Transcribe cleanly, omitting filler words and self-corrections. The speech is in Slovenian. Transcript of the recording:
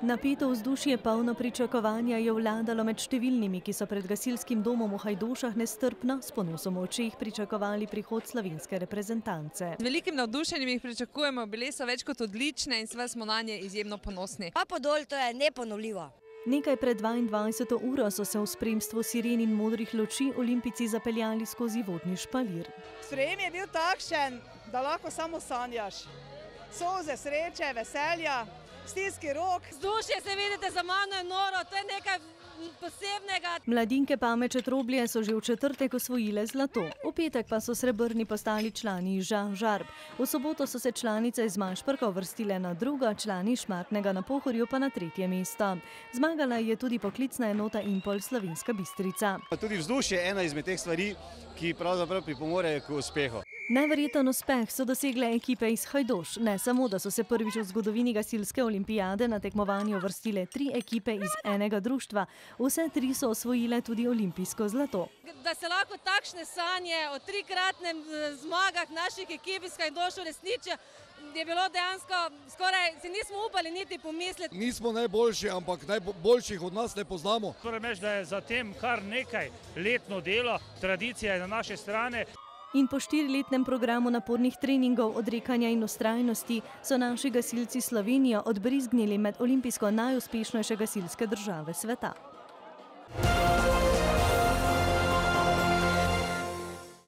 Napeto vzdušje polno pričakovanja je vladalo med številnimi, ki so pred gasilskim domom v Hajdošah nestrpno, s ponosom v očeh pričakovali prihod slovenske reprezentance. Z velikim navdušenjem jih pričakujemo, bile so več kot odlične in seveda smo nanje izjemno ponosni. Pa podol, to je neponovljivo. Nekaj pred 22. uro so se v spremstvu siren in modrih luči olimpijci zapeljali skozi vodni špalir. Sprejem je bil takšen, da lahko samo sanjaš. Solze, sreče, veselja, stiski rok. Vzdušje, se vidite, za mano je noro, to je nekaj posebnega. Mladinke Pameče Troblje so že v četrtek osvojile zlato, v petek pa so srebrni postali člani iz Žarb. V soboto so se članice iz Mašperka uvrstile na drugo, člani Šmartnega na Pohorju pa na tretje mesto. Zmagala je tudi poklicna enota Impol Slovenska Bistrica. Tudi vzdušje je ena izmed teh stvari, ki pravzaprav pripomorejo k uspehu. Neverjeten uspeh so dosegle ekipe iz Hajdoš. Ne samo, da so se prvič v zgodovini gasilske olimpijade na tekmovanje uvrstile 3 ekipe iz enega društva, vse 3 so osvojile tudi olimpijsko zlato. Da se lahko takšne sanje o 3-kratnem zmagah naših ekip iz Hajdošu resničijo, je bilo dejansko skoraj, si nismo upali niti pomisliti. Nismo najboljši, ampak najboljših od nas ne poznamo. Moram reči, da je za tem kar nekaj letno delo, tradicija je na naše strani. In po 4-letnem programu napornih treningov, odrekanja in vztrajnosti so naši gasilci Slovenijo odbrizgnili med olimpijsko najuspešnejše gasilske države sveta.